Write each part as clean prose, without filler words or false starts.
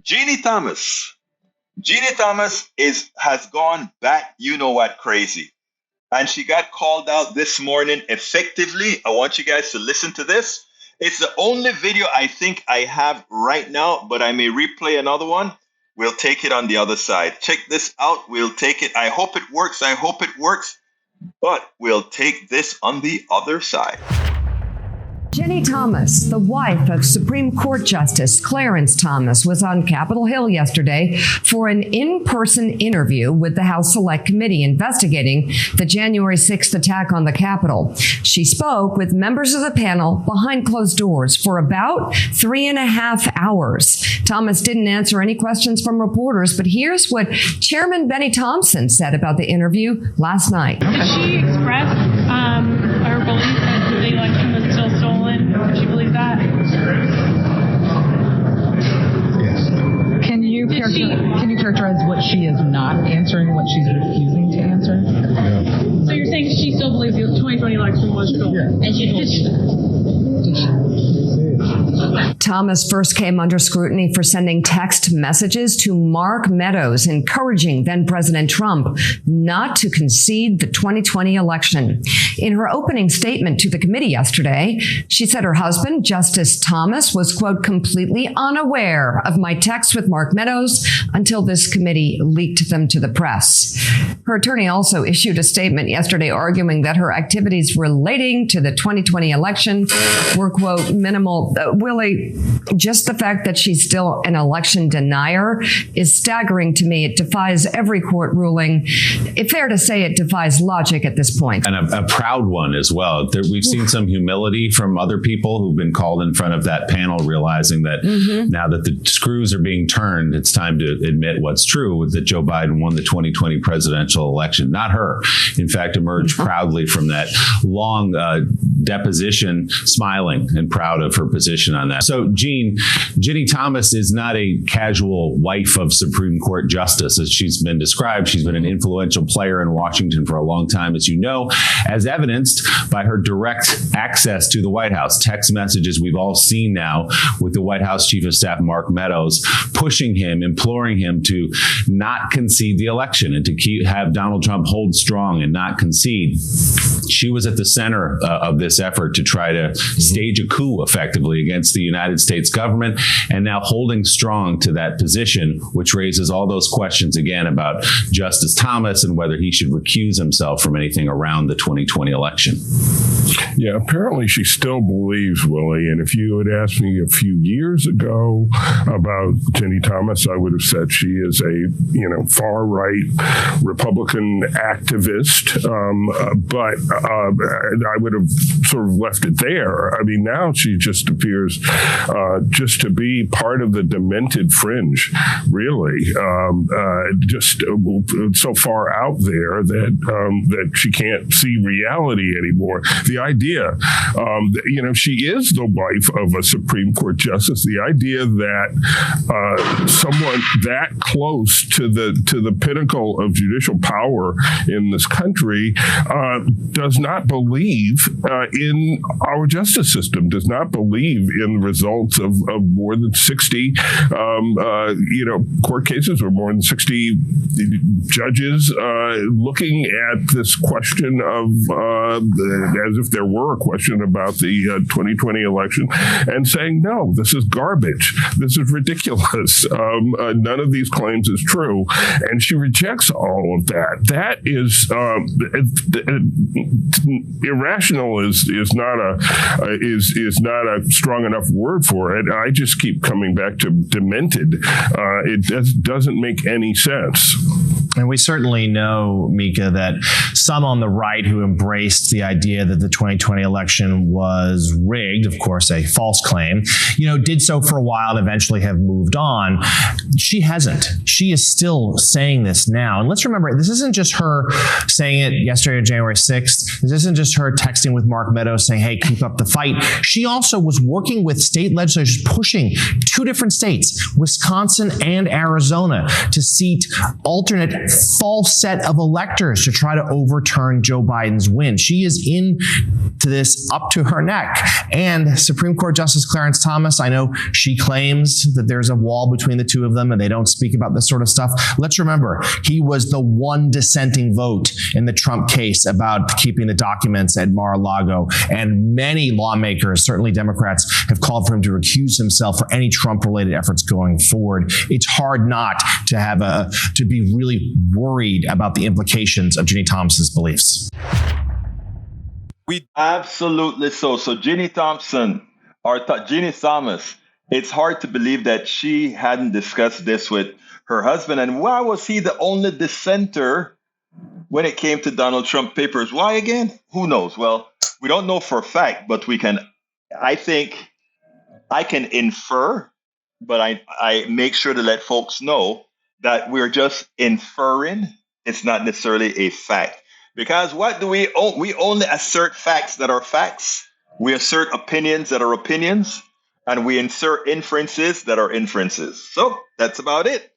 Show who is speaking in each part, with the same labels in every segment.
Speaker 1: Ginni Thomas. Ginni Thomas has gone bat you know what crazy. And she got called out this morning effectively. I want you guys to listen to this. It's the only video I think I have right now, but I may replay another one. We'll take it on the other side. Check this out. We'll take it. I hope it works. But we'll take this on the other side.
Speaker 2: Ginni Thomas, the wife of Supreme Court Justice Clarence Thomas, was on Capitol Hill yesterday for an in-person interview with the House Select Committee investigating the January 6th attack on the Capitol. She spoke with members of the panel behind closed doors for about 3.5 hours. Thomas didn't answer any questions from reporters, but here's what Chairman Benny Thompson said about the interview last night.
Speaker 3: Did she express her belief that the election was still stolen? Did she believe that?
Speaker 4: Yes. Can you characterize what she is not answering, what she's refusing to answer?
Speaker 3: Yeah. So you're saying she still believes the 2020 election was stolen? Yeah. And she did she?
Speaker 2: Thomas first came under scrutiny for sending text messages to Mark Meadows, encouraging then-President Trump not to concede the 2020 election. In her opening statement to the committee yesterday, she said her husband, Justice Thomas, was, quote, completely unaware of my texts with Mark Meadows until this committee leaked them to the press. Her attorney also issued a statement yesterday arguing that her activities relating to the 2020 election were, quote, minimal. Willie, just the fact that she's still an election denier is staggering to me. It defies every court ruling. It's fair to say it defies logic at this point.
Speaker 5: And a proud one as well. We've seen some humility from other people who've been called in front of that panel, realizing that now that the screws are being turned, it's time to admit what's true, that Joe Biden won the 2020 presidential election. Not her. In fact, emerged proudly from that long deposition, smiling and proud of her position on that. So, Ginni Thomas is not a casual wife of Supreme Court Justice, as she's been described. She's been an influential player in Washington for a long time, as you know, as evidenced by her direct access to the White House. Text messages we've all seen now with the White House Chief of Staff, Mark Meadows, pushing him, imploring him to not concede the election and to have Donald Trump hold strong and not concede. She was at the center of this effort to try to stage a coup effectively against the United States government, and now holding strong to that position, which raises all those questions again about Justice Thomas and whether he should recuse himself from anything around the 2020 election.
Speaker 6: Yeah, apparently she still believes, Willie, and if you had asked me a few years ago about Ginni Thomas, I would have said she is a far-right Republican activist, but I would have sort of left it there. I mean, now she just appears just to be part of the demented fringe, really, just so far out there that she can't see reality anymore. The idea, she is the wife of a Supreme Court justice. The idea that someone that close to the pinnacle of judicial power in this country does not believe in our justice system, does not believe in the results of more than 60 court cases, or more than 60 judges looking at this question of as if there were a question about the 2020 election, and saying, no, this is garbage. This is ridiculous. None of these claims is true. And she rejects all of that. That is irrational is not a strong enough word for it. I just keep coming back to demented. It doesn't make any sense.
Speaker 7: And we certainly know, Mika, that some on the right who embraced the idea that the 2020 election was rigged, of course, a false claim, did so for a while and eventually have moved on. She hasn't. She is still saying this now. And let's remember, this isn't just her saying it yesterday, January 6th. This isn't just her texting with Mark Meadows saying, hey, keep up the fight. She also was working with state legislatures, pushing 2 different states, Wisconsin and Arizona, to seat alternate false set of electors to try to overturn Joe Biden's win. She is into this up to her neck. And Supreme Court Justice Clarence Thomas, I know she claims that there's a wall between the two of them and they don't speak about this sort of stuff. Let's remember, he was the one dissenting vote in the Trump case about keeping the documents at Mar-a-Lago. And many lawmakers, certainly Democrats, have called for him to recuse himself for any Trump-related efforts going forward. It's hard not to have to be really worried about the implications of Ginni Thomas's beliefs.
Speaker 1: We absolutely so. So Ginni Thomas, it's hard to believe that she hadn't discussed this with her husband. And why was he the only dissenter when it came to Donald Trump papers? Why again? Who knows? Well, we don't know for a fact, but I think I can infer, but I make sure to let folks know that we're just inferring. It's not necessarily a fact. Because what do we only assert facts that are facts. We assert opinions that are opinions, and we insert inferences that are inferences. So that's about it.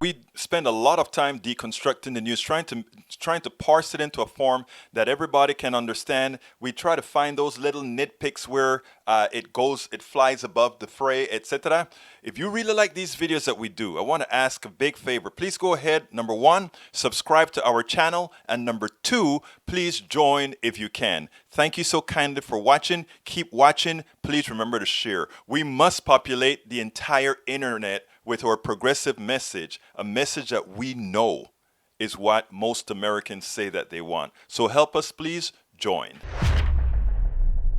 Speaker 8: We spend a lot of time deconstructing the news, trying to parse it into a form that everybody can understand. We try to find those little nitpicks where it flies above the fray, etc. If you really like these videos that we do, I want to ask a big favor. Please go ahead, number 1, subscribe to our channel, and number 2, please join if you can. Thank you so kindly for watching. Keep watching. Please remember to share. We must populate the entire internet with our progressive message, a message that we know is what most Americans say that they want. So help us, please join.